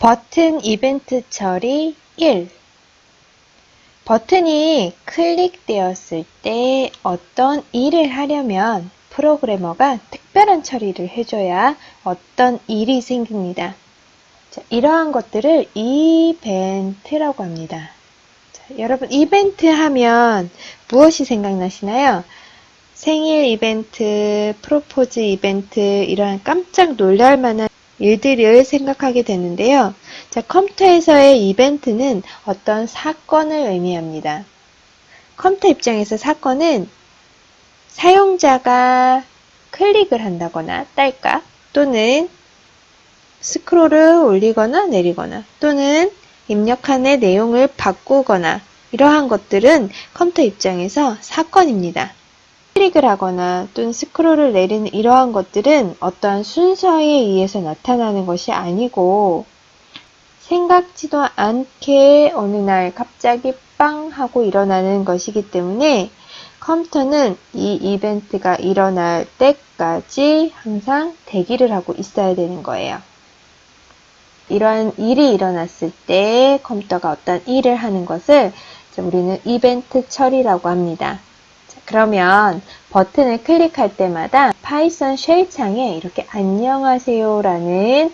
버튼 이벤트 처리 1. 버튼이 클릭되었을 때 어떤 일을 하려면 프로그래머가 특별한 처리를 해줘야 어떤 일이 생깁니다. 자, 이러한 것들을 이벤트라고 합니다. 자, 여러분, 이벤트 하면 무엇이 생각나시나요? 생일 이벤트, 프로포즈 이벤트, 이러한 깜짝 놀랄 만한 일들을 생각하게 되는데요. 자, 컴퓨터에서의 이벤트는 어떤 사건을 의미합니다. 컴퓨터 입장에서 사건은 사용자가 클릭을 한다거나 딸깍 또는 스크롤을 올리거나 내리거나 또는 입력한의 내용을 바꾸거나 이러한 것들은 컴퓨터 입장에서 사건입니다. 클릭을 하거나 또는 스크롤을 내리는 이러한 것들은 어떠한 순서에 의해서 나타나는 것이 아니고 생각지도 않게 어느 날 갑자기 빵 하고 일어나는 것이기 때문에 컴퓨터는 이 이벤트가 일어날 때까지 항상 대기를 하고 있어야 되는 거예요. 이러한 일이 일어났을 때 컴퓨터가 어떤 일을 하는 것을 우리는 이벤트 처리라고 합니다. 그러면 버튼을 클릭할 때마다 파이썬 쉘 창에 이렇게 안녕하세요 라는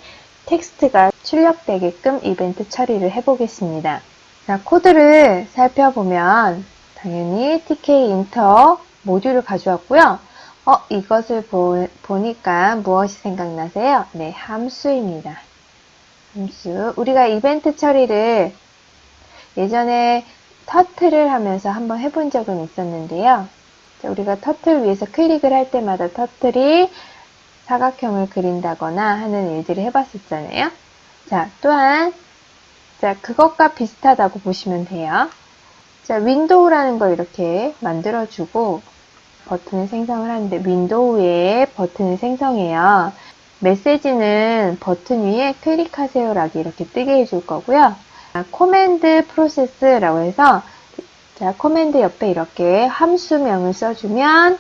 텍스트가 출력되게끔 이벤트 처리를 해보겠습니다. 자, 코드를 살펴보면 당연히 tkinter 모듈을 가져왔고요. 이것을 보니까 무엇이 생각나세요? 네, 함수입니다. 함수. 우리가 이벤트 처리를 예전에 터틀을 하면서 한번 해본 적은 있었는데요. 우리가 터틀 위에서 클릭을 할 때마다 터틀이 사각형을 그린다거나 하는 일들을 해봤었잖아요. 자, 또한 그것과 비슷하다고 보시면 돼요. 자, 윈도우라는 걸 이렇게 만들어주고 버튼을 생성을 하는데 윈도우에 버튼을 생성해요. 메시지는 버튼 위에 클릭하세요라고 이렇게 뜨게 해줄 거고요. 코맨드 프로세스라고 해서 코맨드 옆에 이렇게 함수명을 써주면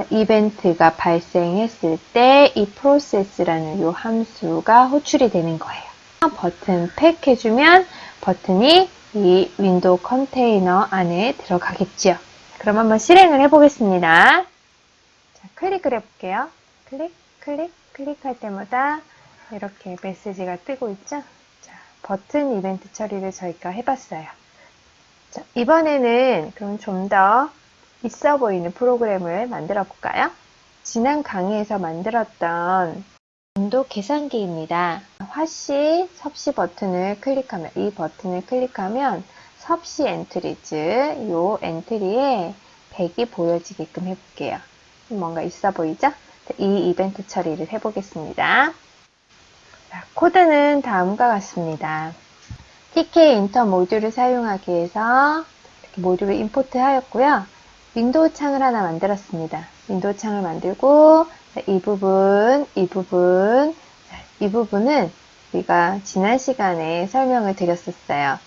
이벤트가 발생했을 때 이 프로세스라는 이 함수가 호출이 되는 거예요. 버튼 팩 해주면 버튼이 이 윈도우 컨테이너 안에 들어가겠죠. 그럼 한번 실행을 해보겠습니다. 자, 클릭을 해볼게요. 클릭할 때마다 이렇게 메시지가 뜨고 있죠. 자, 버튼 이벤트 처리를 저희가 해봤어요. 자, 이번에는 그럼 좀 더 있어 보이는 프로그램을 만들어 볼까요? 지난 강의에서 만들었던 윈도우 계산기입니다. 화씨, 섭씨 버튼을 클릭하면 이 버튼을 클릭하면 섭씨 엔트리즈 이 엔트리에 100이 보여지게끔 해볼게요. 뭔가 있어 보이죠? 이 이벤트 처리를 해보겠습니다. 자, 코드는 다음과 같습니다. tkinter 모듈을 사용하기 위해서 이렇게 모듈을 임포트 하였고요. 윈도우 창을 하나 만들었습니다. 윈도우 창을 만들고 이 부분은 우리가 지난 시간에 설명을 드렸었어요.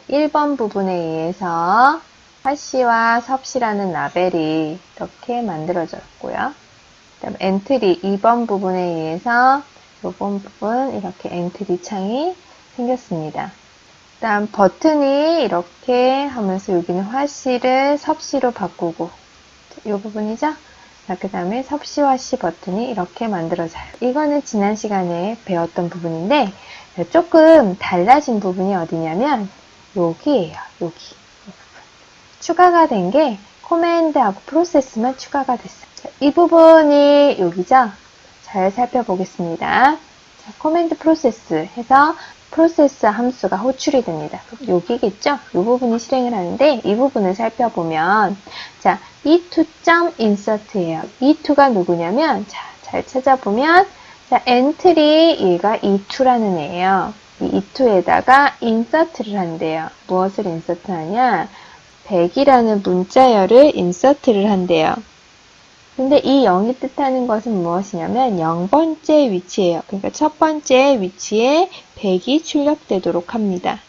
1번 부분에 의해서 화씨와 섭씨라는 라벨이 이렇게 만들어졌고요. 그다음 엔트리 2번 부분에 의해서 이번 부분 이렇게 엔트리 창이 생겼습니다. 다음 버튼이 이렇게 하면서 여기는 화씨를 섭씨로 바꾸고 이 부분이죠? 그 다음에 섭씨 화씨 버튼이 이렇게 만들어져요. 이거는 지난 시간에 배웠던 부분인데 조금 달라진 부분이 어디냐면 여기예요. 여기 이 부분. 추가가 된 게 코맨드하고 프로세스만 추가가 됐어요. 이 부분이 여기죠? 잘 살펴보겠습니다. 자, 코맨드 프로세스 해서 프로세스 함수가 호출이 됩니다. 여기겠죠? 이 부분이 실행을 하는데 이 부분을 살펴보면 자, e2.insert예요. e2가 누구냐면 잘 찾아보면 엔트리 얘가 e2라는 애예요. 이 e2에다가 insert를 한대요. 무엇을 인서트 하냐? 100이라는 문자열을 인서트를 한대요. 근데 이 0이 뜻하는 것은 무엇이냐면 0번째 위치예요. 그러니까 첫 번째 위치에 100이 출력되도록 합니다.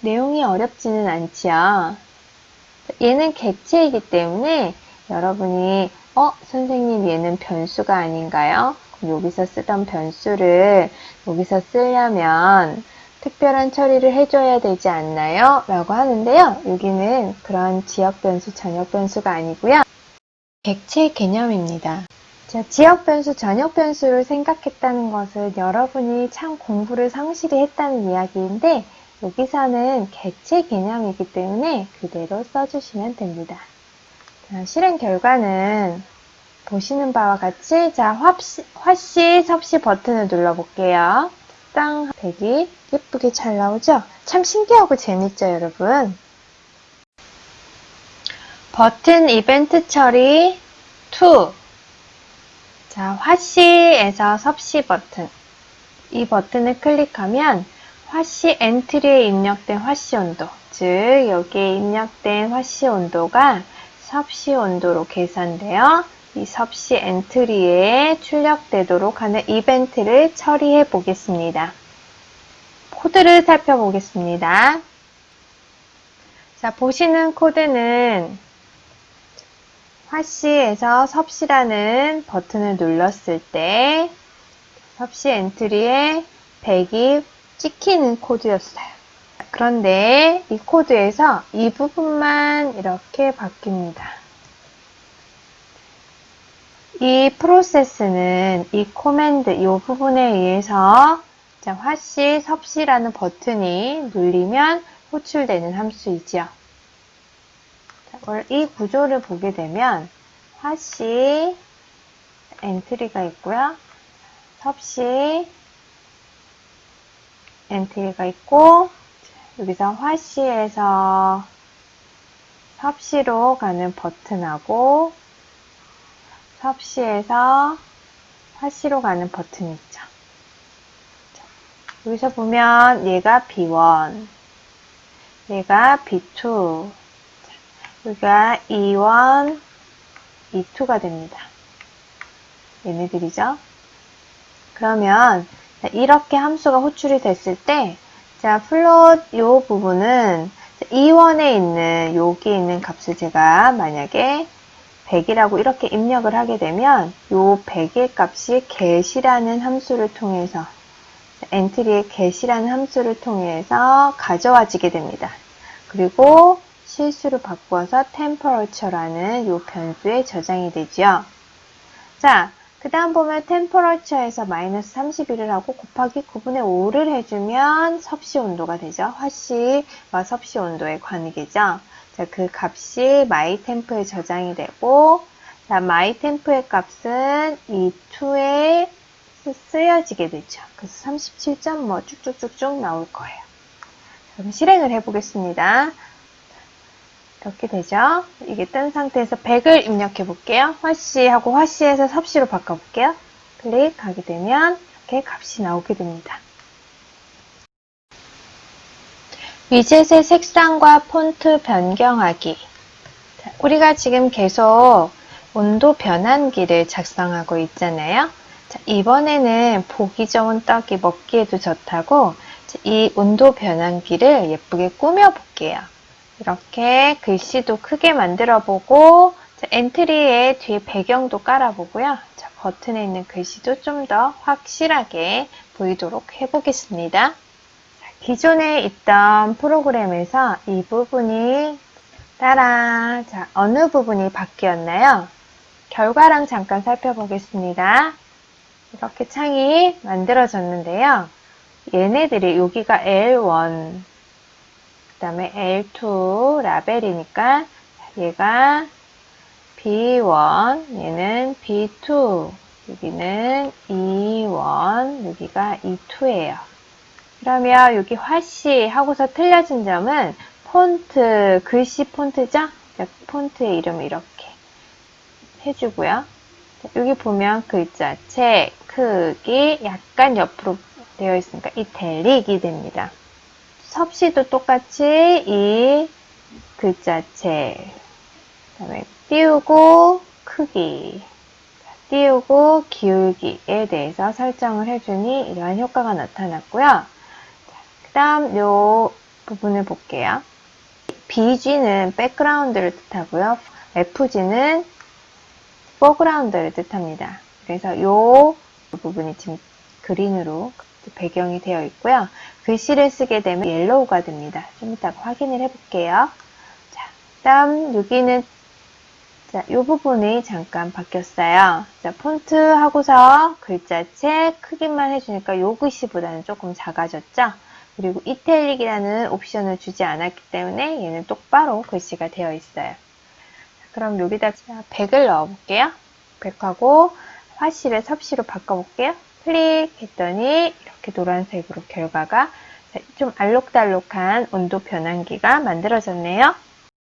내용이 어렵지는 않지요. 얘는 객체이기 때문에 여러분이 선생님 얘는 변수가 아닌가요? 그럼 여기서 쓰던 변수를 여기서 쓰려면 특별한 처리를 해줘야 되지 않나요? 라고 하는데요. 여기는 그런 지역 변수, 전역 변수가 아니고요. 객체 개념입니다. 자, 지역 변수, 전역 변수를 생각했다는 것은 여러분이 참 공부를 성실히 했다는 이야기인데 여기서는 객체 개념이기 때문에 그대로 써주시면 됩니다. 자, 실행 결과는 보시는 바와 같이 자, 화씨, 섭씨 버튼을 눌러볼게요. 땅 백이 예쁘게 잘 나오죠? 참 신기하고 재밌죠, 여러분? 버튼 이벤트 처리 2. 자, 화씨에서 섭씨 버튼. 이 버튼을 클릭하면 화씨 엔트리에 입력된 화씨 온도, 즉 여기에 입력된 화씨 온도가 섭씨 온도로 계산되어 이 섭씨 엔트리에 출력되도록 하는 이벤트를 처리해 보겠습니다. 코드를 살펴보겠습니다. 자, 보시는 코드는 화씨에서 섭씨라는 버튼을 눌렀을 때 섭씨 엔트리에 100이 찍히는 코드였어요. 그런데 이 코드에서 이 부분만 이렇게 바뀝니다. 이 프로세스는 이 코맨드, 이 부분에 의해서 자, 화씨, 섭씨라는 버튼이 눌리면 호출되는 함수이죠. 이 구조를 보게 되면 화씨 엔트리가 있고요. 섭씨 엔트리가 있고 여기서 화씨에서 섭씨로 가는 버튼하고 섭씨에서 화씨로 가는 버튼이 있죠. 여기서 보면 얘가 B1, 얘가 B2, 여기가 E1, E2가 됩니다. 얘네들이죠. 그러면 이렇게 함수가 호출이 됐을 때 자, 플롯 요 부분은 E1에 있는 여기에 있는 값을 제가 만약에 100이라고 이렇게 입력을 하게 되면 요 100의 값이 get이라는 함수를 통해서 엔트리의 get이라는 함수를 통해서 가져와지게 됩니다. 그리고 실수로 바꾸어서 temperature라는 요 변수에 저장이 되죠. 자, 그 다음 보면 temperature에서 마이너스 31을 하고 곱하기 9분의 5를 해주면 섭씨 온도가 되죠. 화씨와 섭씨 온도의 관계죠. 자, 그 값이 mytemp에 저장이 되고, 자, mytemp의 값은 이 2에 쓰여지게 되죠. 그래서 37점 뭐 쭉쭉쭉쭉 나올 거예요. 그럼 실행을 해보겠습니다. 이렇게 되죠. 이게 뜬 상태에서 100을 입력해 볼게요. 화씨하고 화씨에서 섭씨로 바꿔볼게요. 클릭하게 되면 이렇게 값이 나오게 됩니다. 위젯의 색상과 폰트 변경하기. 우리가 지금 계속 온도 변환기를 작성하고 있잖아요. 자, 이번에는 보기 좋은 떡이 먹기에도 좋다고 이 온도 변환기를 예쁘게 꾸며 볼게요. 이렇게 글씨도 크게 만들어 보고 엔트리에 뒤에 배경도 깔아 보고요. 자, 버튼에 있는 글씨도 좀 더 확실하게 보이도록 해보겠습니다. 기존에 있던 프로그램에서 이 부분이 따라 자, 어느 부분이 바뀌었나요? 결과랑 잠깐 살펴보겠습니다. 이렇게 창이 만들어졌는데요. 얘네들이 여기가 L1 그 다음에 L2 라벨이니까 얘가 B1, 얘는 B2, 여기는 E1, 여기가 E2예요. 그러면 여기 화씨 하고서 틀려진 점은 폰트, 글씨 폰트죠? 폰트의 이름을 이렇게 해주고요. 여기 보면 글자체, 크기 약간 옆으로 되어 있으니까 이탈릭이 됩니다. 섭씨도 똑같이 이 글자체, 그다음에 띄우고 크기, 띄우고 기울기에 대해서 설정을 해주니 이러한 효과가 나타났고요. 그 다음 요 부분을 볼게요. BG는 백그라운드를 뜻하고요. FG는 포그라운드를 뜻합니다. 그래서 요 부분이 지금 그린으로 배경이 되어 있고요. 글씨를 쓰게 되면 옐로우가 됩니다. 좀 이따가 확인을 해볼게요. 자, 다음 여기는 자, 이 부분이 잠깐 바뀌었어요. 자, 폰트 하고서 글자체 크기만 해주니까 요 글씨보다는 조금 작아졌죠? 그리고 이탈릭이라는 옵션을 주지 않았기 때문에 얘는 똑바로 글씨가 되어 있어요. 그럼 여기다 100을 넣어볼게요. 100하고 화실을 섭씨로 바꿔볼게요. 클릭했더니 이렇게 노란색으로 결과가 좀 알록달록한 온도 변환기가 만들어졌네요.